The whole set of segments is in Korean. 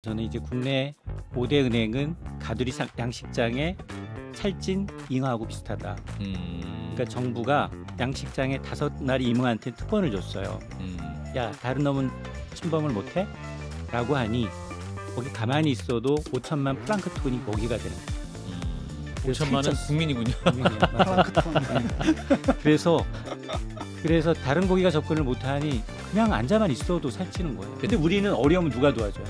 저는 이제 국내 5대 은행은 가두리 양식장에 살찐 잉어하고 비슷하다. 그러니까 정부가 양식장에 5마리 잉어한테 특권을 줬어요. 야, 다른 놈은 침범을 못해? 라고 하니 거기 가만히 있어도 5천만 플랑크톤이 먹이가 되는 거예요. 5천만은 국민이군요. 플랑크톤. 그래서 다른 고기가 접근을 못하니 그냥 앉아만 있어도 살찌는 거예요. 근데 우리는 어려우면 누가 도와줘요?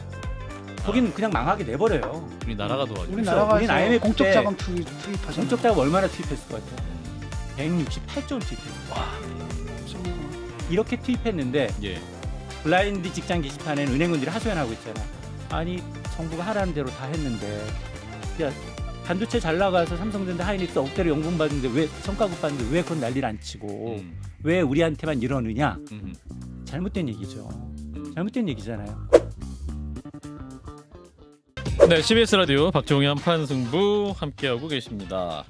거기는 그냥 망하게 내버려요. 우리나라가 도와줘. 우리나라가 우리는 IMF 공적 때 자금 투입하잖아요. 공적 자금 얼마나 투입했을 것 같아요? 168조 원 투입했어요. 와, 이렇게 투입했는데 예. 블라인드 직장 게시판에는 은행원들이 하소연하고 있잖아. 아니 정부가 하라는 대로 다 했는데 야 반도체 잘 나가서 삼성전자 하이닉스 억대로 연금 받는데 왜 성과급 받는데 왜 그건 난리를 안 치고 왜 우리한테만 이러느냐? 잘못된 얘기죠. 잘못된 얘기잖아요. 네, CBS 라디오 박종현 판승부 함께하고 계십니다.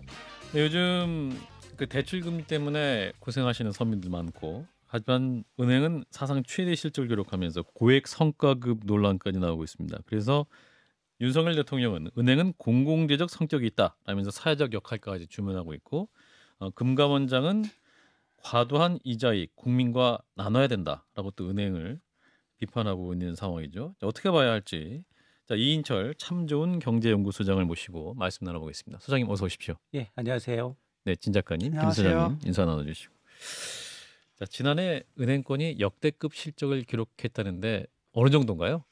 네, 요즘 그 대출금 때문에 고생하시는 서민들 많고, 하지만 은행은 사상 최대 실적을 기록하면서 고액 성과급 논란까지 나오고 있습니다. 그래서 윤석열 대통령은 은행은 공공재적 성격이 있다라면서 사회적 역할까지 주문하고 있고, 금감원장은 과도한 이자익 국민과 나눠야 된다라고 또 은행을 비판하고 있는 상황이죠. 어떻게 봐야 할지. 자, 이인철 참 좋은 경제연구소장을 모시고 말씀 나눠보겠습니다. 소장님 어서 오십시오. 예, 안녕하세요. 네, 진 작가님, 김 안녕하세요. 소장님 인사 나눠주시고. 자, 지난해 은행권이 역대급 실적을 기록했다는데 어느 정도인가요?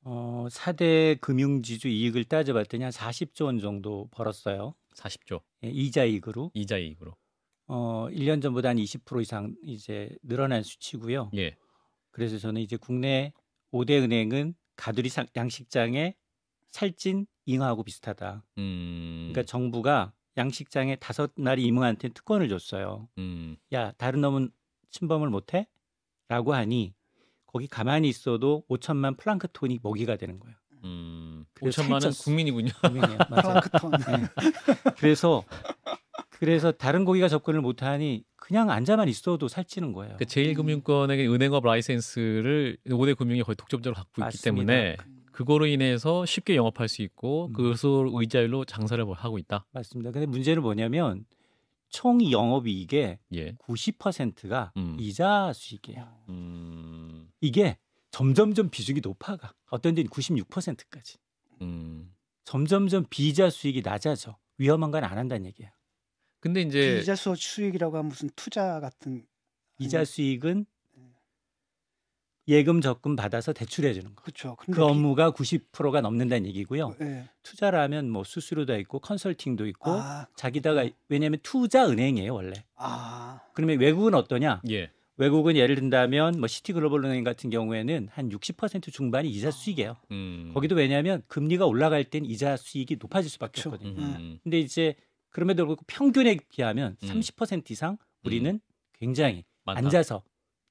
4대 금융지주 이익을 따져봤더니 한 40조 원 정도 벌었어요. 40조. 예, 이자이익으로. 이자이익으로. 1년 전보다 한 20% 이상 이제 늘어난 수치고요. 예. 그래서 저는 이제 국내 5대 은행은 가두리 양식장에 살찐 잉어하고 비슷하다. 그러니까 정부가 양식장에 5마리 잉어한테 특권을 줬어요. 야, 다른 놈은 침범을 못해? 라고 하니 거기 가만히 있어도 5천만 플랑크톤이 먹이가 되는 거예요. 5천만은 살쪘어. 국민이군요. 국민이에요. 맞아요. 플랑크톤. 네. 그래서 다른 고기가 접근을 못하니 그냥 앉아만 있어도 살찌는 거예요. 그 제1금융권에게 은행업 라이센스를 5대 금융이 거의 독점적으로 갖고 있기 맞습니다. 때문에 그거로 인해서 쉽게 영업할 수 있고 그것을 의자율로 장사를 하고 있다. 맞습니다. 근데 문제는 뭐냐면 총 영업이익의 예. 90%가 음. 이자 수익이에요. 음. 이게 점점점 비중이 높아가. 어떤 데는 96%까지. 점점점 비이자 수익이 낮아져. 위험한 건 안 한다는 얘기예요. 근데 이제 비이자 수익이라고 하면 무슨 투자 같은 이자 수익은 예금 적금 받아서 대출해 주는 거. 그렇죠. 그 업무가 90%가 넘는다는 얘기고요. 네. 투자라면 뭐 수수료도 있고 컨설팅도 있고 자기다가 왜냐하면 투자 은행이에요 원래. 그러면 외국은 어떠냐? 예. 외국은 예를 든다면 뭐 시티글로벌 은행 같은 경우에는 한 60% 중반이 이자 수익이에요. 거기도 왜냐하면 금리가 올라갈 땐 이자 수익이 높아질 수밖에 그렇죠. 없거든요. 근데 이제 그럼에도 불구하고 평균에 비하면 30% 이상 우리는 굉장히 많다. 앉아서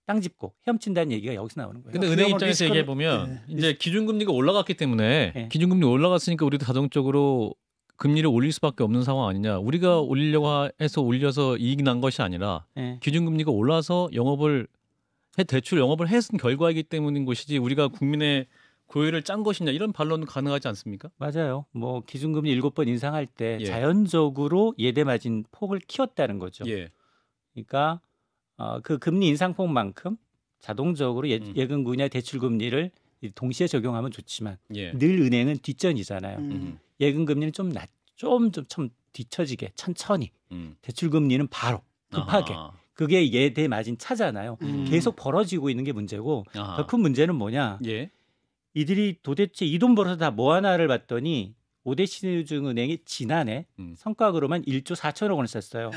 땅 짚고 헤엄친다는 얘기가 여기서 나오는 거예요. 근데 은행 입장에서 얘기해 보면 이제 기준금리가 올라갔기 때문에 네. 기준금리 올라갔으니까 우리도 자동적으로 금리를 올릴 수밖에 없는 상황 아니냐. 우리가 올리려고 해서 올려서 이익 난 것이 아니라 네. 기준금리가 올라서 대출 영업을 했은 결과이기 때문인 것이지 우리가 국민의 고의를 짠 것이냐 이런 반론은 가능하지 않습니까? 맞아요. 뭐 기준금리 7번 인상할 때 예. 자연적으로 예대 마진 폭을 키웠다는 거죠. 예. 그러니까 그 금리 인상폭만큼 자동적으로 예금금리나 대출금리를 동시에 적용하면 좋지만 예. 늘 은행은 뒷전이잖아요. 예금금리는 좀 뒤처지게 천천히 대출금리는 바로 급하게 그게 예대 마진 차잖아요. 계속 벌어지고 있는 게 문제고 더 큰 문제는 뭐냐. 예. 이들이 도대체 이 돈 벌어서 다 뭐 하나를 봤더니 5대 신흥은행이 지난해 성과급으로만 1조 4천억 원을 썼어요.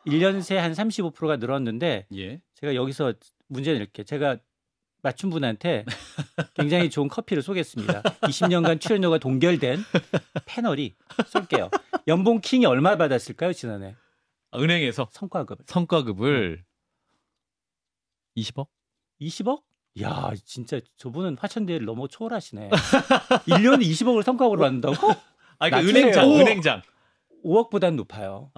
1년 새 한 35%가 늘었는데 예. 제가 여기서 문제는 이렇게 제가 맞춘 분한테 굉장히 좋은 커피를 쏘겠습니다. 20년간 출연료가 동결된 패널이 쏠게요. 연봉 킹이 얼마 받았을까요 지난해? 은행에서 성과급을 20억? 20억? 야, 진짜 저분은 화천대를 너무 초월하시네. 1년에 20억을 성과급으로 받는다고? 아, 그러니까 은행장. 5억보단 높아요.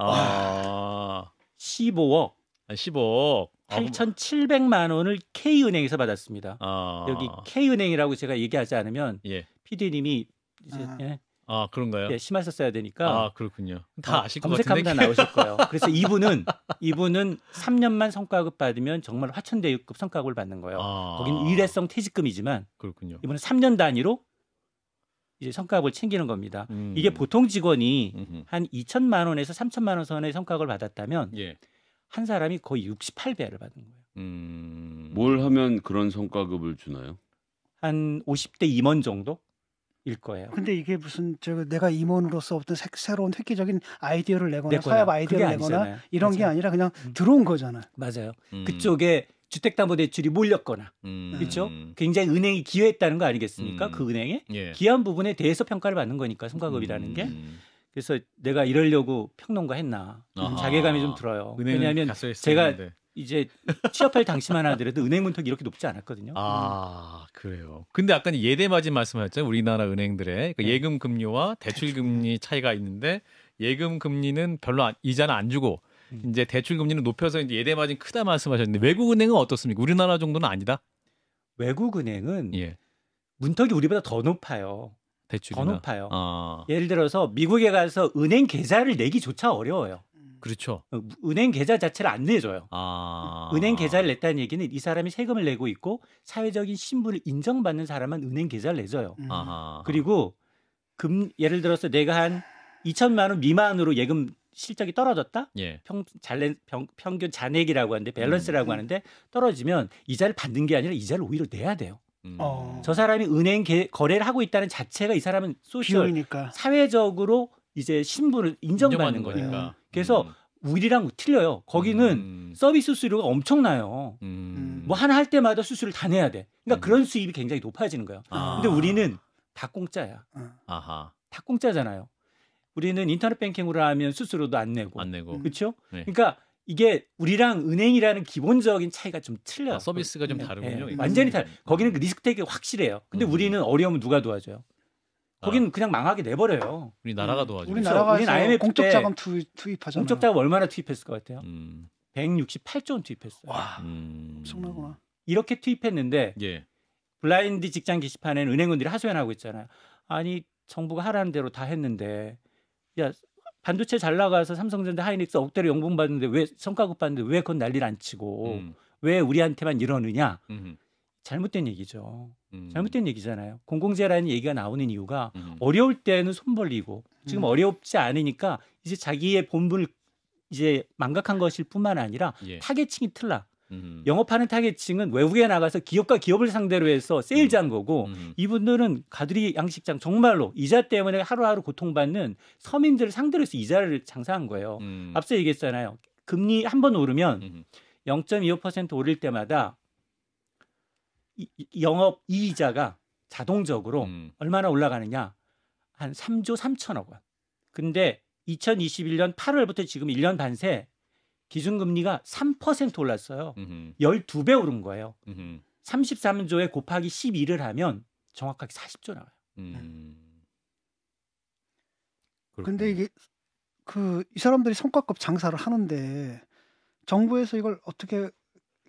15억. 15억. 8,700만 원을 K은행에서 받았습니다. 아. 여기 K은행이라고 제가 얘기하지 않으면 예. PD님이 이제 아 그런가요? 예, 심하셨어야 되니까. 아 그렇군요. 다 아실 것 같은데. 검색하면 다 나오실 거예요. 그래서 이분은 3년만 성과급 받으면 정말 화천대유급 성과급을 받는 거예요. 거기는 일회성 퇴직금이지만 그렇군요. 이분은 3년 단위로 이제 성과급을 챙기는 겁니다. 이게 보통 직원이 한 2천만 원에서 3천만 원 선의 성과급을 받았다면 예. 한 사람이 거의 68배를 받은 거예요. 뭘 하면 그런 성과급을 주나요? 한 50대 임원 정도일 거예요. 근데 이게 무슨 내가 임원으로서 어떤 새로운 획기적인 아이디어를 내거나 내거나, 사업 아이디어를 그게 내거나 아니잖아요. 이런 게 맞아요. 아니라 그냥 들어온 거잖아요. 맞아요. 그쪽에 주택담보대출이 몰렸거나 그렇죠? 굉장히 은행이 기여했다는 거 아니겠습니까? 그 은행에 예. 기여한 부분에 대해서 평가를 받는 거니까 성과급이라는 게. 그래서 내가 이러려고 평론가했나 자괴감이 좀 들어요. 왜냐하면 제가 이제 취업할 당시만 하더라도 은행 문턱이 이렇게 높지 않았거든요. 아 그래요. 근데 아까 예대마진 말씀하셨잖아요. 우리나라 은행들의 그러니까 예금 금리와 대출 금리 차이가 있는데 예금 금리는 별로 이자는 안 주고 이제 대출 금리는 높여서 이제 예대 마진 크다 말씀하셨는데 외국 은행은 어떻습니까? 우리나라 정도는 아니다. 외국 은행은 예. 문턱이 우리보다 더 높아요. 대출이나. 더 높아요. 아. 예를 들어서 미국에 가서 은행 계좌를 내기조차 어려워요. 그렇죠. 은행 계좌 자체를 안 내줘요. 아. 은행 계좌를 냈다는 얘기는 이 사람이 세금을 내고 있고 사회적인 신분을 인정받는 사람만 은행 계좌를 내줘요. 아하. 그리고 예를 들어서 내가 한 2천만 원 미만으로 예금 실적이 떨어졌다? 예. 평균 잔액이라고 하는데 밸런스라고 하는데 떨어지면 이자를 받는 게 아니라 이자를 오히려 내야 돼요. 저 사람이 은행 거래를 하고 있다는 자체가 이 사람은 소셜 비용이니까. 사회적으로 이제 신분을 인정받는 거니까. 그래서 우리랑 틀려요. 거기는 서비스 수수료가 엄청나요. 뭐 하나 할 때마다 수수료를 다 내야 돼. 그러니까 그런 수입이 굉장히 높아지는 거예요. 근데 우리는 다 공짜야. 아하. 다 공짜잖아요. 우리는 인터넷 뱅킹으로 하면 수수료도 안 내고. 그렇죠? 네. 그러니까 이게 우리랑 은행이라는 기본적인 차이가 좀 틀려요. 서비스가 좀 다르군요. 완전히 거기는 그 리스크 테이크가 확실해요. 근데 우리는 어려우면 누가 도와줘요? 거기는 그냥 망하게 내버려요. 우리나라가 도와줘요. 우리나라가 우리는 IMF 공적 자금 투입하잖아요. 공적 자금 얼마나 투입했을 것 같아요? 168조 원 투입했어요. 와, 엄청나구나. 이렇게 투입했는데 예. 블라인드 직장 게시판에는 은행원들이 하소연하고 있잖아요. 아니 정부가 하라는 대로 다 했는데 야 반도체 잘 나가서 삼성전자 하이닉스 억대로 연봉 받는데 왜 성과급 받는데 왜 그건 난리를 안 치고 왜 우리한테만 이러느냐. 잘못된 얘기죠. 잘못된 얘기잖아요. 공공재라는 얘기가 나오는 이유가 어려울 때는 손 벌리고 지금 어렵지 않으니까 이제 자기의 본분을 이제 망각한 것일 뿐만 아니라 타겟층이 틀라. 영업하는 타겟층은 외국에 나가서 기업과 기업을 상대로 해서 세일즈한 거고 이분들은 가두리 양식장 정말로 이자 때문에 하루하루 고통받는 서민들을 상대로 해서 이자를 장사한 거예요. 앞서 얘기했잖아요. 금리 한 번 오르면 0.25% 오를 때마다 영업 이자가 자동적으로 얼마나 올라가느냐? 한 3조 3천억 원. 근데 2021년 8월부터 지금 1년 반 새 기준금리가 3% 올랐어요. 12배 오른 거예요. 33조에 곱하기 12를 하면 정확하게 40조 나와요. 근데 이게 이 사람들이 성과급 장사를 하는데 정부에서 이걸 어떻게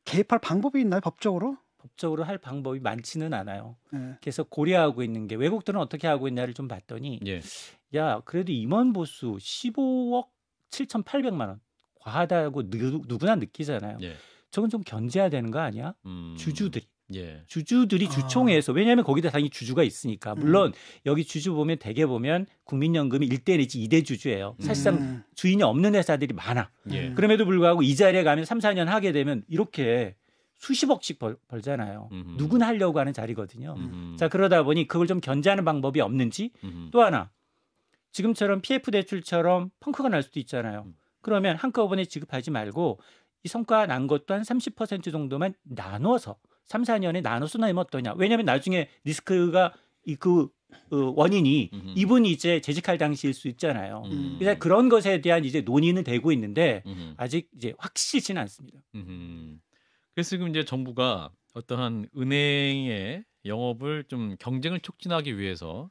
개입할 방법이 있나요? 법적으로? 법적으로 할 방법이 많지는 않아요. 네. 그래서 고려하고 있는 게 외국들은 어떻게 하고 있냐를 좀 봤더니 야 그래도 임원 보수 15억 7,800만 원 과하다고 누구나 느끼잖아요. 저건 좀 견제해야 되는 거 아니야? 주주들이. 주주들이 주총회에서 왜냐하면 거기다 당연히 주주가 있으니까 물론 여기 주주 보면 대개 보면 국민연금이 1대 내지 2대 주주예요. 사실상 주인이 없는 회사들이 많아. 그럼에도 불구하고 이 자리에 가면 3, 4년 하게 되면 이렇게 수십억씩 벌잖아요. 누구나 하려고 하는 자리거든요. 자 그러다 보니 그걸 좀 견제하는 방법이 없는지 또 하나 지금처럼 PF 대출처럼 펑크가 날 수도 있잖아요. 그러면 한꺼번에 지급하지 말고 이 성과 난 것도 한 30% 정도만 나눠서 3, 4년에 나눠서 내면 어떠냐. 왜냐하면 나중에 리스크가 원인이 이분이 이제 재직할 당시일 수 있잖아요. 그래서 그런 것에 대한 이제 논의는 되고 있는데 아직 이제 확실치는 않습니다. 그래서 지금 이제 정부가 어떠한 은행의 영업을 좀 경쟁을 촉진하기 위해서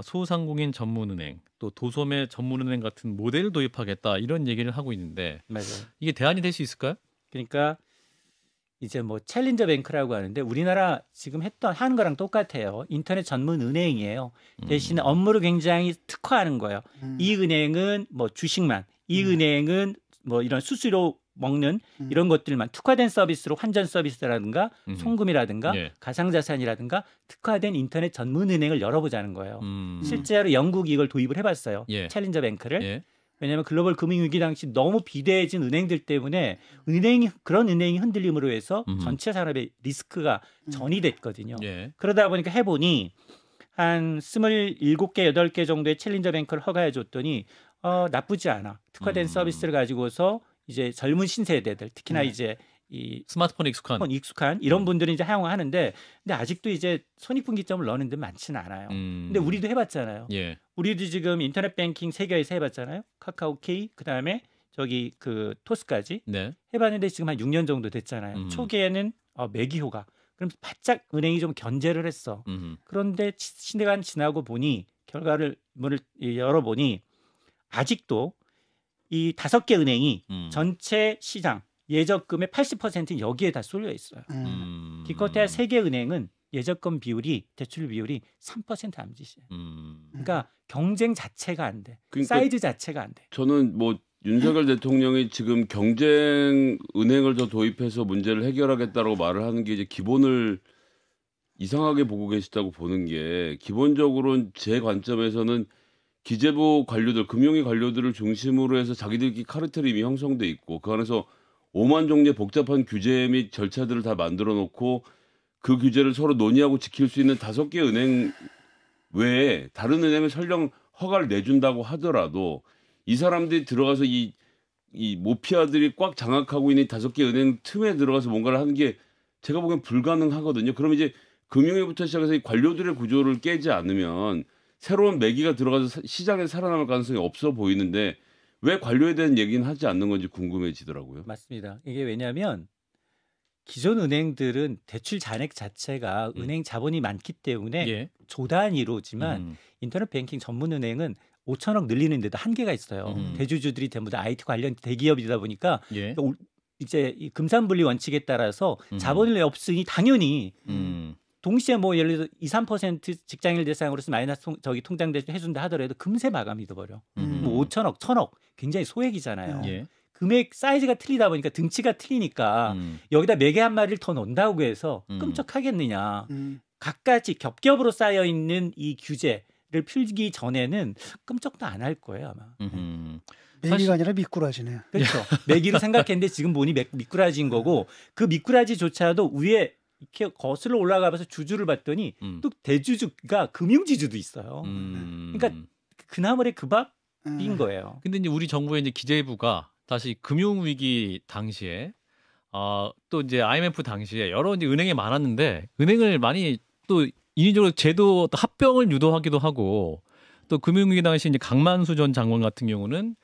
소상공인 전문은행 또 도소매 전문은행 같은 모델을 도입하겠다 이런 얘기를 하고 있는데 맞아요. 이게 대안이 될 수 있을까요? 그러니까 이제 뭐 챌린저 뱅크라고 하는데 우리나라 지금 하는 거랑 똑같아요. 인터넷 전문 은행이에요. 대신에 업무를 굉장히 특화하는 거예요. 이 은행은 뭐 주식만, 이 은행은 뭐 이런 수수료 먹는 이런 것들만 특화된 서비스로 환전 서비스라든가 송금이라든가 예. 가상자산이라든가 특화된 인터넷 전문 은행을 열어보자는 거예요. 실제로 영국이 이걸 도입을 해봤어요. 예. 챌린저 뱅크를. 예. 왜냐하면 글로벌 금융위기 당시 너무 비대해진 은행들 때문에 그런 은행이 흔들림으로 해서 전체 산업에 리스크가 전이됐거든요. 예. 그러다 보니까 해보니 한 27개, 8개 정도의 챌린저 뱅크를 허가해 줬더니 나쁘지 않아. 특화된 서비스를 가지고서 이제 젊은 신세대들 특히나 이제 이 스마트폰 익숙한 이런 분들이 이제 사용하는데 근데 아직도 이제 손익분기점을 넣는 데 많지는 않아요. 근데 우리도 해봤잖아요. 예. 우리도 지금 인터넷 뱅킹 세계에서 해봤잖아요. 카카오케이 그다음에 저기 그 토스까지 네. 해봤는데 지금 한 6년 정도 됐잖아요. 초기에는 매기효가 그럼 바짝 은행이 좀 견제를 했어. 그런데 시대가 지나고 보니 결과를 문을 열어보니 아직도 이 5개 은행이 전체 시장 예적금의 80%는 여기에 다 쏠려 있어요. 기껏해야 3개 은행은 예적금 비율이 대출 비율이 3% 암짓이에요. 그러니까 경쟁 자체가 안 돼. 그러니까 사이즈 자체가 안 돼. 저는 뭐 윤석열 대통령이 지금 경쟁 은행을 더 도입해서 문제를 해결하겠다라고 말을 하는 게 이제 기본을 이상하게 보고 계시다고 보는 게 기본적으로 제 관점에서는 기재부 관료들, 금융위 관료들을 중심으로 해서 자기들끼리 카르텔이 이미 형성돼 있고 그 안에서 5만 종류의 복잡한 규제 및 절차들을 다 만들어 놓고 그 규제를 서로 논의하고 지킬 수 있는 5개 은행 외에 다른 은행은 설령 허가를 내준다고 하더라도 이 사람들이 들어가서 이 모피아들이 꽉 장악하고 있는 5개 은행 틈에 들어가서 뭔가를 하는 게 제가 보기엔 불가능하거든요. 그럼 이제 금융위부터 시작해서 이 관료들의 구조를 깨지 않으면 새로운 매기가 들어가서 시장에 살아남을 가능성이 없어 보이는데 왜 관료에 대한 얘기는 하지 않는 건지 궁금해지더라고요. 맞습니다. 이게 왜냐하면 기존 은행들은 대출 잔액 자체가 은행 자본이 많기 때문에 예. 조단위로지만 인터넷 뱅킹 전문 은행은 5천억 늘리는데도 한계가 있어요. 대주주들이 전부 다 IT 관련 대기업이다 보니까 예. 이제 이 금산분리 원칙에 따라서 자본이 없으니 당연히 동시에 뭐 예를 들어 2, 3% 직장인을 대상으로서 마이너스 통장 대출 해준다 하더라도 금세 마감이 돼버려. 뭐 5천억, 1,000억 굉장히 소액이잖아요. 예. 금액 사이즈가 틀리다 보니까 등치가 틀리니까 여기다 매개 한 마리를 더 넣는다고 해서 끔찍하겠느냐. 각가지 겹겹으로 쌓여 있는 이 규제를 풀기 전에는 끔찍도 안 할 거예요 아마. 매기가 아니라 미꾸라지네. 그렇죠. 매기로 생각했는데 지금 보니 미꾸라지인 거고 그 미꾸라지조차도 위에 이렇게 거슬러 올라가면서 주주를 봤더니 또 대주주가 금융지주도 있어요. 그러니까 그나물의 그 밥인 거예요. 근데 이제 우리 정부의 이제 기재부가 다시 금융위기 당시에 또 이제 IMF 당시에 여러 이제 은행이 많았는데 은행을 많이 또 인위적으로 제도 또 합병을 유도하기도 하고 또 금융위기 당시 이제 강만수 전 장관 같은 경우는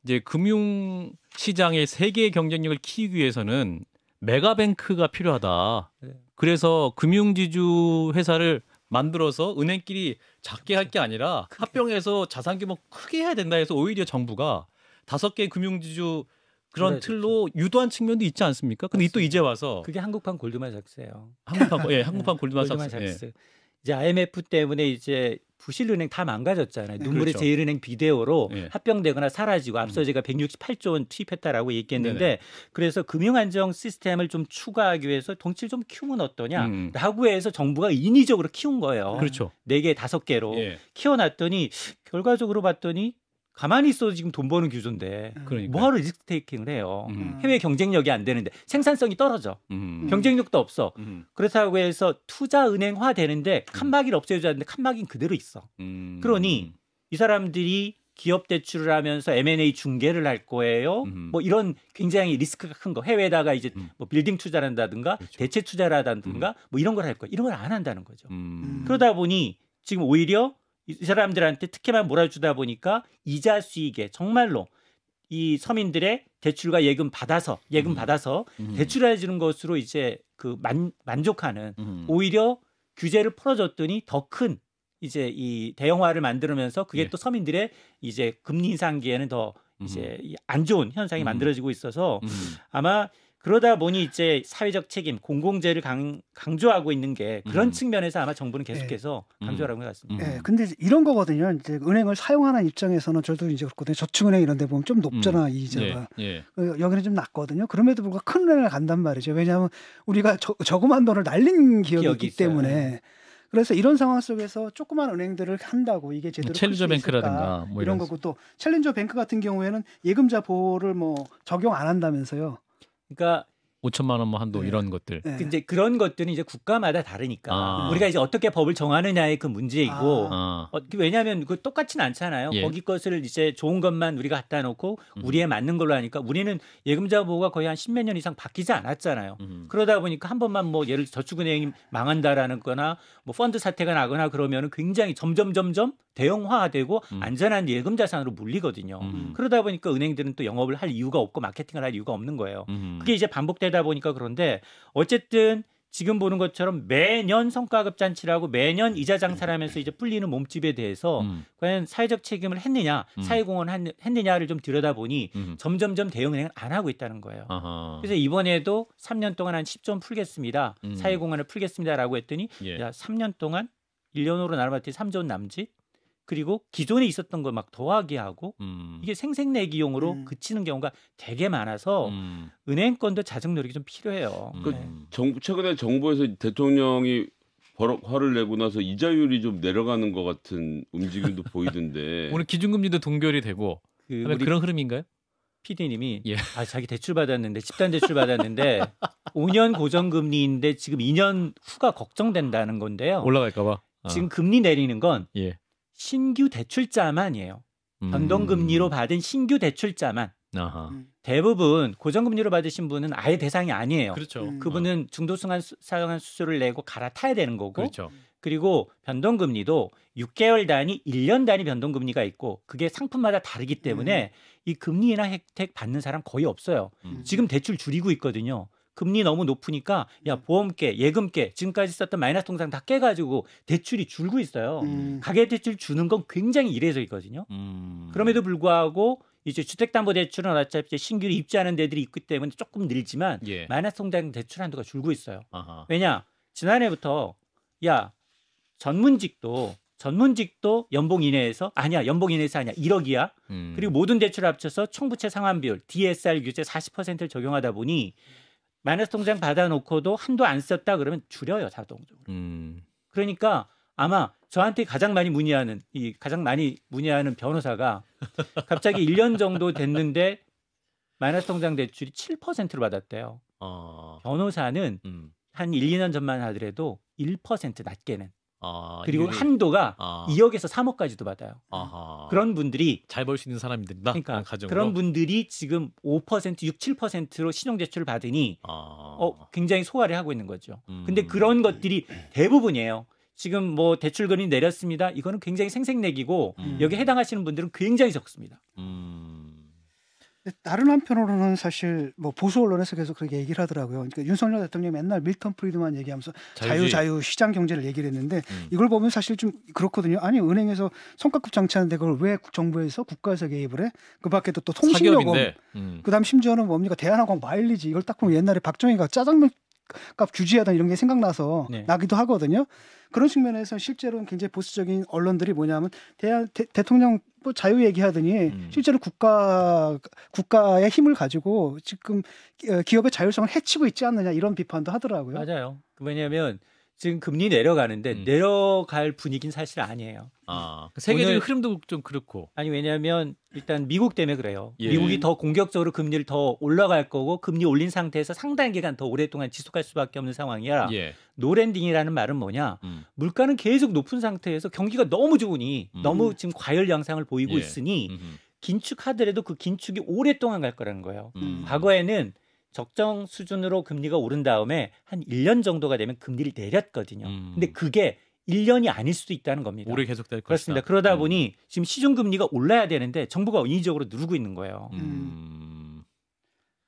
이제 금융 시장의 세계 경쟁력을 키우기 위해서는 메가뱅크가 필요하다. 그래서 금융지주 회사를 만들어서 은행끼리 작게 할 게 아니라 합병해서 자산 규모 크게 해야 된다 해서 오히려 정부가 5개 금융지주 그런 틀로 유도한 측면도 있지 않습니까? 근데 또 이제 와서 그게 한국판 골드만삭스예요. 한국판 골드만삭스. 예. 이제 IMF 때문에 이제 부실은행 다 망가졌잖아요. 눈물의 그렇죠. 제일은행 비대오로 예. 합병되거나 사라지고 앞서 제가 168조 원 투입했다라고 얘기했는데 네네. 그래서 금융안정 시스템을 좀 추가하기 위해서 덩치를 좀 키우면 어떠냐라고 해서 정부가 인위적으로 키운 거예요. 그렇죠. 4개, 5개로 예. 키워놨더니 결과적으로 봤더니 가만히 있어도 지금 돈 버는 규조인데 그러니까. 뭐하러 리스크 테이킹을 해요. 해외 경쟁력이 안 되는데 생산성이 떨어져. 경쟁력도 없어. 그렇다고 해서 투자은행화 되는데 칸막이를 없애줘야 하는데 칸막이는 그대로 있어. 그러니 이 사람들이 기업 대출을 하면서 M&A 중개를 할 거예요. 뭐 이런 굉장히 리스크가 큰 거. 해외에다가 이제 뭐 빌딩 투자를 한다든가 그렇죠. 대체 투자를 한다든가 뭐 이런 걸 할 거예요. 이런 걸 안 한다는 거죠. 그러다 보니 지금 오히려 이 사람들한테 특혜만 몰아주다 보니까 이자 수익에 정말로 이 서민들의 대출과 예금 받아서 대출해 주는 것으로 이제 그 만족하는 오히려 규제를 풀어줬더니 더 큰 이제 이 대형화를 만들면서 그게 예. 또 서민들의 이제 금리 인상기에는 더 이제 안 좋은 현상이 만들어지고 있어서 아마 그러다 보니 이제 사회적 책임, 공공재를 강조하고 있는 게 그런 측면에서 아마 정부는 계속해서 강조하는 것 같습니다. 네, 근데 이런 거거든요. 이제 은행을 사용하는 입장에서는 저도 이제 그렇거든요. 저축은행 이런 데 보면 좀 높잖아, 이자가. 여기는 좀 낮거든요. 그럼에도 불구하고 큰 은행을 간단 말이죠. 왜냐하면 우리가 저금한 돈을 날린 기억이 있기 때문에. 그래서 이런 상황 속에서 조그만 은행들을 한다고 이게 제대로 챌린저 뱅크라든가 뭐 이런 거고 또 챌린저 뱅크 같은 경우에는 예금자 보호를 뭐 적용 안 한다면서요. 그러니까 5천만 원 뭐 한도 이런 것들. 이제 그런 것들은 이제 국가마다 다르니까 우리가 이제 어떻게 법을 정하느냐의 그 문제이고 왜냐하면 그 똑같지는 않잖아요. 거기 것을 이제 좋은 것만 우리가 갖다 놓고 우리에 맞는 걸로 하니까 우리는 예금자 보호가 거의 한 10몇 년 이상 바뀌지 않았잖아요. 그러다 보니까 한 번만 뭐 예를 들어 저축은행이 망한다라는 거나 뭐 펀드 사태가 나거나 그러면은 굉장히 점점 대형화되고 안전한 예금 자산으로 물리거든요. 그러다 보니까 은행들은 또 영업을 할 이유가 없고 마케팅을 할 이유가 없는 거예요. 그게 이제 반복되다 보니까 그런데 어쨌든 지금 보는 것처럼 매년 성과급 잔치라고 매년 이자 장사를 하면서 이제 불리는 몸집에 대해서 과연 사회적 책임을 했느냐, 사회공헌 했느냐를 좀 들여다보니 점점점 대형은행은 안 하고 있다는 거예요. 그래서 이번에도 3년 동안 한 10조 풀겠습니다. 사회공헌을 풀겠습니다라고 했더니 야 3년 동안 1년으로 나눠봤더니 3조 남짓. 그리고 기존에 있었던 거 막 더하기 하고 이게 생색내기용으로 그치는 경우가 되게 많아서 은행권도 자정 노력이 좀 필요해요. 최근에 정부에서 대통령이 화를 내고 나서 이자율이 좀 내려가는 것 같은 움직임도 보이던데. 오늘 기준금리도 동결이 되고 그런 흐름인가요? PD님이 자기 대출 받았는데 집단 대출 받았는데 5년 고정금리인데 지금 2년 후가 걱정된다는 건데요. 올라갈까 봐. 지금 금리 내리는 건 신규 대출자만이에요. 변동금리로 받은 신규 대출자만. 대부분 고정금리로 받으신 분은 아예 대상이 아니에요. 그렇죠. 그분은 중도상환 수수료를 내고 갈아타야 되는 거고. 그렇죠. 그리고 변동금리도 6개월 단위, 1년 단위 변동금리가 있고 그게 상품마다 다르기 때문에 이 금리 인하 혜택 받는 사람 거의 없어요. 지금 대출 줄이고 있거든요. 금리 너무 높으니까 보험계, 예금계 지금까지 썼던 마이너스 통장 다 깨가지고 대출이 줄고 있어요. 가계대출 주는 건 굉장히 이례적이거든요. 그럼에도 불구하고 이제 주택담보대출은 어차피 신규로 입주하는 데들이 있기 때문에 조금 늘지만 마이너스 통장 대출 한도가 줄고 있어요. 왜냐? 지난해부터 전문직도 연봉 이내에서 아니야 1억이야. 그리고 모든 대출 합쳐서 총부채 상환 비율 DSR 규제 40%를 적용하다 보니 마이너스 통장 받아놓고도 한도 안 썼다 그러면 줄여요 자동적으로. 그러니까 아마 저한테 가장 많이 문의하는 변호사가 갑자기 1년 정도 됐는데 마이너스 통장 대출이 7%를 받았대요. 변호사는 한 1, 2년 전만 하더라도 1% 낮게는. 그리고 한도가 2억에서 3억까지도 받아요. 그런 분들이 잘 벌 수 있는 사람들이다. 그러니까 그런 분들이 지금 5%, 6, 7%로 신용대출을 받으니 굉장히 소화를 하고 있는 거죠. 근데 그런 것들이 대부분이에요. 지금 뭐 대출금리 내렸습니다. 이거는 굉장히 생색내기고 여기에 해당하시는 분들은 굉장히 적습니다. 다른 한편으로는 사실 뭐 보수 언론에서 계속 그렇게 얘기를 하더라고요. 그러니까 윤석열 대통령이 맨날 밀턴 프리드만 얘기하면서 자유 시장 경제를 얘기를 했는데 이걸 보면 사실 좀 그렇거든요. 아니 은행에서 성과급 장치하는데 그걸 왜 정부에서 국가에서 개입을 해? 그밖에도 또 통신요금, 그다음 심지어는 뭡니까 대한항공 마일리지 이걸 딱 보면 옛날에 박정희가 짜장면 값 규제하던 이런 게 생각나서 나기도 하거든요. 그런 측면에서 실제로는 굉장히 보수적인 언론들이 뭐냐면 대통령 뭐 자유 얘기하더니 실제로 국가의 힘을 가지고 지금 기업의 자율성을 해치고 있지 않느냐 이런 비판도 하더라고요. 맞아요. 왜냐하면 지금 금리 내려가는데 내려갈 분위기는 사실 아니에요. 세계적인 흐름도 좀 그렇고. 아니 왜냐하면 일단 미국 때문에 그래요. 미국이 더 공격적으로 금리를 더 올라갈 거고 금리 올린 상태에서 상당 기간 더 오랫동안 지속할 수밖에 없는 상황이야. 노랜딩이라는 말은 뭐냐. 물가는 계속 높은 상태에서 경기가 너무 좋으니 너무 지금 과열 양상을 보이고 있으니 긴축하더라도 그 긴축이 오랫동안 갈 거라는 거예요. 과거에는 적정 수준으로 금리가 오른 다음에 한 1년 정도가 되면 금리를 내렸거든요. 근데 그게 1년이 아닐 수도 있다는 겁니다. 오래 계속될 것이다. 그렇습니다. 그러다 보니 지금 시중금리가 올라야 되는데 정부가 인위적으로 누르고 있는 거예요.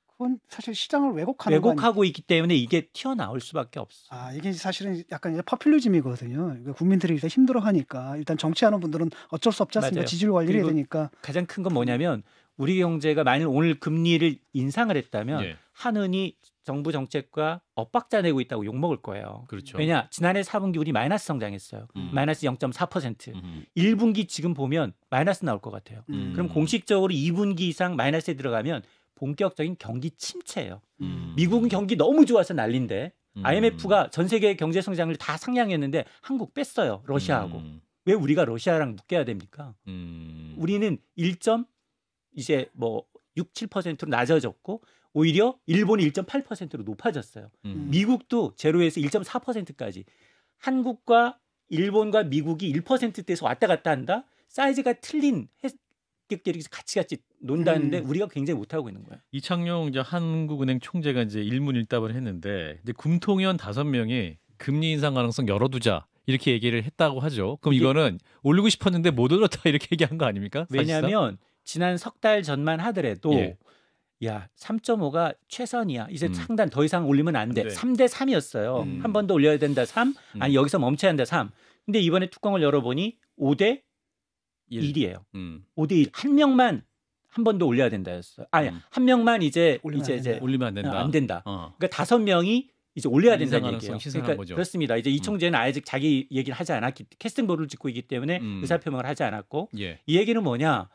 그건 사실 시장을 왜곡하고 있기 때문에 이게 튀어나올 수밖에 없어. 이게 사실은 약간 이제 퍼퓰리즘이거든요. 그러니까 국민들이 일단 힘들어하니까 일단 정치하는 분들은 어쩔 수 없지 않습니까? 지지율 관리를 해야 되니까. 가장 큰 건 뭐냐면 우리 경제가 만일 오늘 금리를 인상을 했다면 한은이 정부 정책과 엇박자 내고 있다고 욕먹을 거예요. 그렇죠. 왜냐? 지난해 4분기 우리 마이너스 성장했어요. 마이너스 0.4%. 1분기 지금 보면 마이너스 나올 것 같아요. 그럼 공식적으로 2분기 이상 마이너스에 들어가면 본격적인 경기 침체예요. 미국은 경기 너무 좋아서 난린데 IMF가 전 세계 경제 성장을 다 상향했는데 한국 뺐어요. 러시아하고. 왜 우리가 러시아랑 묶여야 됩니까? 우리는 1. 뭐 6, 7%로 낮아졌고 오히려 일본이 1.8%로 높아졌어요. 미국도 제로에서 1.4%까지. 한국과 일본과 미국이 1%대에서 왔다 갔다 한다. 사이즈가 틀린 객들이 같이 논다는데 우리가 굉장히 못하고 있는 거예요. 이창용 이제 한국은행 총재가 이제 일문일답을 했는데 이제 금통위원 5명이 금리 인상 가능성 열어두자 이렇게 얘기를 했다고 하죠. 그럼 이거는 올리고 싶었는데 못 올렸다 이렇게 얘기한 거 아닙니까? 왜냐하면 지난 석 달 전만 하더라도 예. 야 3.5가 최선이야. 이제 상단 더 이상 올리면 안 돼. 네. 3대 3이었어요. 한 번 더 올려야 된다 3. 아니 여기서 멈춰야 한다 3. 근데 이번에 뚜껑을 열어보니 5대 1이에요. 5대 1. 한 명만 한 번 더 올려야 된다였어요. 아니 한 명만 이제 올리면 안 된다. 안 된다. 그러니까 5명이 이제 올려야 된다는 얘기예요. 그러니까 거죠. 그렇습니다. 이제 이 총재는 아직 자기 얘기를 하지 않았기 캐스팅볼을 짓고 있기 때문에 의사표명을 하지 않았고 예. 이 얘기는 뭐냐?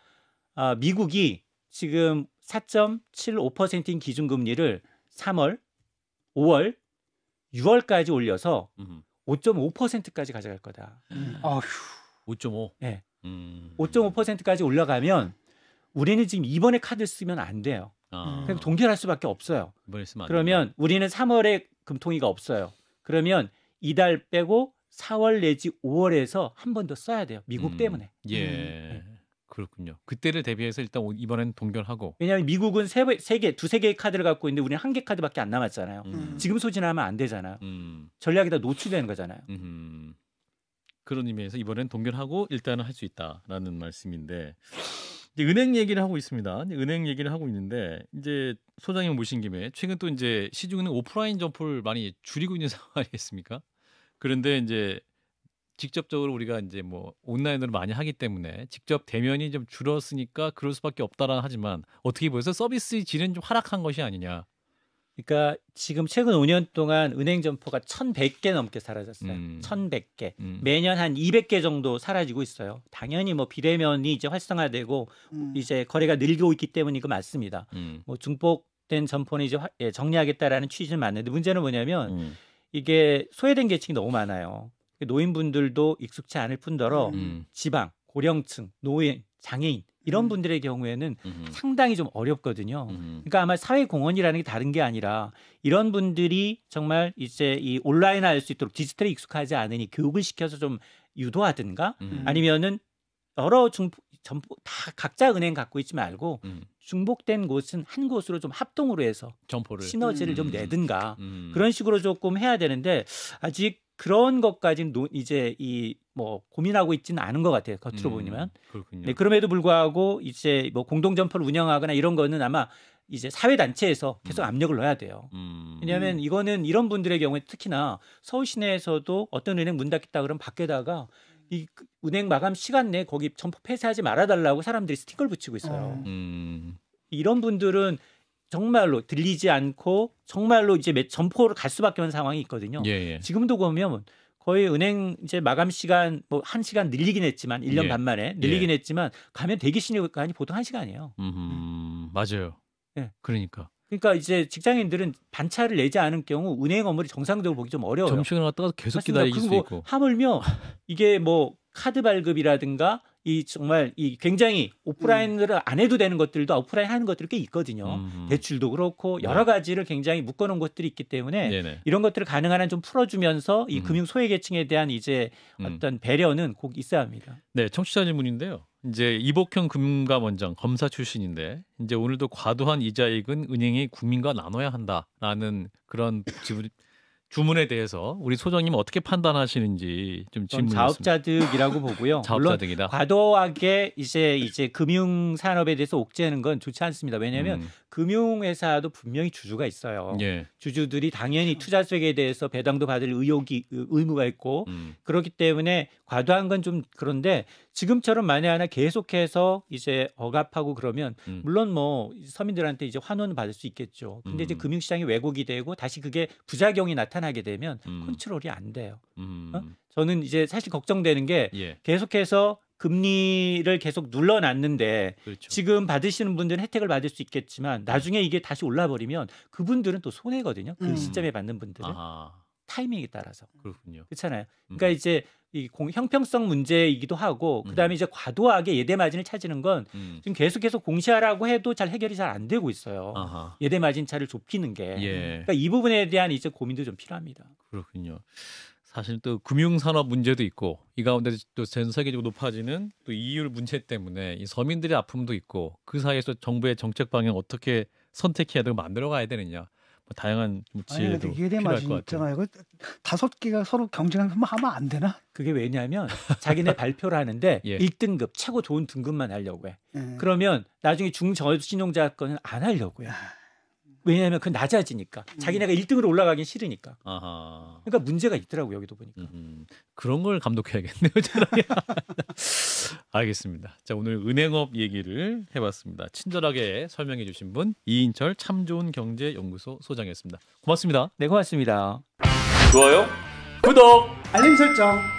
미국이 지금 4.75%인 기준금리를 3월, 5월, 6월까지 올려서 5.5%까지 가져갈 거다. 5.5. 네. 5.5%까지 올라가면 우리는 지금 이번에 카드 쓰면 안 돼요. 그냥 동결할 수밖에 없어요. 그러면 우리는 3월에 금통위가 없어요. 그러면 이달 빼고 4월 내지 5월에서 한 번 더 써야 돼요. 미국 때문에. 예. 그렇군요. 그때를 대비해서 일단 이번엔 동결하고. 왜냐하면 미국은 두세 개의 카드를 갖고 있는데 우리는 한 개 카드밖에 안 남았잖아요. 지금 소진하면 안 되잖아요. 전략이 다 노출되는 거잖아요. 그런 의미에서 이번엔 동결하고 일단은 할 수 있다라는 말씀인데 이제 은행 얘기를 하고 있습니다. 은행 얘기를 하고 있는데 이제 소장님 모신 김에 최근 또 이제 시중은행 오프라인 점포를 많이 줄이고 있는 상황 아니겠습니까? 그런데 이제 직접적으로 우리가 이제 뭐 온라인으로 많이 하기 때문에 직접 대면이 좀 줄었으니까 그럴 수밖에 없다라 하지만 어떻게 보여서 서비스 질은 좀 하락한 것이 아니냐. 그러니까 지금 최근 5년 동안 은행 점포가 1,100개 넘게 사라졌어요. 1,100개. 매년 한 200개 정도 사라지고 있어요. 당연히 뭐 비대면이 이제 활성화되고 이제 거래가 늘고 있기 때문이 그 맞습니다. 뭐 중복된 점포는 이제 정리하겠다라는 취지는 맞는데 문제는 뭐냐면 이게 소외된 계층이 너무 많아요. 노인분들도 익숙치 않을 뿐더러 지방, 고령층, 노인, 장애인 이런 분들의 경우에는 상당히 좀 어렵거든요. 그러니까 아마 사회공헌이라는 게 다른 게 아니라 이런 분들이 정말 이제 이 온라인화할 수 있도록 디지털에 익숙하지 않으니 교육을 시켜서 좀 유도하든가 아니면은 여러 점포 다 각자 은행 갖고 있지 말고 중복된 곳은 한 곳으로 좀 합동으로 해서 점포를 시너지를 좀 내든가 그런 식으로 조금 해야 되는데 아직 그런 것까지는 이제 뭐 고민하고 있지는 않은 것 같아요. 겉으로 보면. 그렇군요. 네, 그럼에도 불구하고 이제 뭐 공동 점포를 운영하거나 이런 거는 아마 이제 사회 단체에서 계속 압력을 넣어야 돼요. 왜냐하면 이거는 이런 분들의 경우에 특히나 서울 시내에서도 어떤 은행 문 닫겠다 그러면 밖에다가 이 은행 마감 시간 내에 거기 점포 폐쇄하지 말아달라고 사람들이 스티커를 붙이고 있어요. 이런 분들은 정말로 들리지 않고 정말로 이제 점포로 갈 수밖에 없는 상황이 있거든요. 예. 지금도 보면 거의 은행 이제 마감 시간 뭐 1시간 늘리긴 했지만 1년 반 만에 늘리긴 했지만 가면 대기 시간이 보통 1시간이에요. 맞아요. 네. 그러니까 이제 직장인들은 반차를 내지 않은 경우 은행 업무를 정상적으로 보기 좀 어려워요. 점심시간 갔다가 계속 맞습니다. 기다릴 수도 있고. 하물며 이게 뭐 카드 발급이라든가 이 정말 이 굉장히 오프라인을 안 해도 되는 것들도 오프라인 하는 것들이 꽤 있거든요. 대출도 그렇고 여러 가지를 굉장히 묶어놓은 것들이 있기 때문에 네네. 이런 것들을 가능한 한 좀 풀어주면서 이 금융 소외계층에 대한 이제 어떤 배려는 꼭 있어야 합니다. 네, 청취자 질문인데요. 이제 이복형 금감원장 검사 출신인데 이제 오늘도 과도한 이자익은 은행이 국민과 나눠야 한다라는 그런 주문에 대해서 우리 소장님 어떻게 판단하시는지 좀 질문했습니다. 자업자득이라고 보고요. 자업자득이다. 물론 과도하게 이제 금융 산업에 대해서 옥죄는 건 좋지 않습니다. 왜냐하면 금융회사도 분명히 주주가 있어요. 예. 주주들이 당연히 투자 수익에 대해서 배당도 받을 의무가 있고 그렇기 때문에 과도한 건 좀 그런데 지금처럼 만에 하나 계속해서 이제 억압하고 그러면 물론 뭐 서민들한테 이제 환원을 받을 수 있겠죠. 근데 이제 금융시장이 왜곡이 되고 다시 그게 부작용이 나타나게 되면 컨트롤이 안 돼요. 저는 이제 사실 걱정되는 게 계속해서 금리를 계속 눌러놨는데 그렇죠. 지금 받으시는 분들은 혜택을 받을 수 있겠지만 나중에 이게 다시 올라버리면 그분들은 또 손해거든요. 그 시점에 받는 분들은. 타이밍에 따라서. 그렇군요. 그렇잖아요. 그러니까 이제 이 형평성 문제이기도 하고 그다음에 이제 과도하게 예대 마진을 찾는 건 지금 계속해서 공시하라고 해도 잘 해결이 잘 안 되고 있어요. 예대 마진 차를 좁히는 게. 그러니까 이 부분에 대한 이제 고민도 좀 필요합니다. 그렇군요. 사실 또 금융산업 문제도 있고 이 가운데 또 전 세계적으로 높아지는 또 이율 문제 때문에 이 서민들의 아픔도 있고 그 사이에서 정부의 정책 방향 어떻게 선택해야 되고 만들어가야 되느냐. 뭐 다양한 지혜도 필요할 것 같아요. 있잖아요. 5개가 서로 경쟁하면 안 되나? 그게 왜냐하면 자기네 발표를 하는데 1등급 최고 좋은 등급만 하려고 해. 그러면 나중에 중저신용자 거는 안 하려고 해. 왜냐하면 그건 낮아지니까. 자기네가 1등으로 올라가긴 싫으니까. 그러니까 문제가 있더라고요. 여기도 보니까. 그런 걸 감독해야겠네요. 알겠습니다. 자, 오늘 은행업 얘기를 해봤습니다. 친절하게 설명해 주신 분 이인철 참 좋은 경제연구소 소장이었습니다. 고맙습니다. 네, 고맙습니다. 좋아요, 구독, 알림 설정.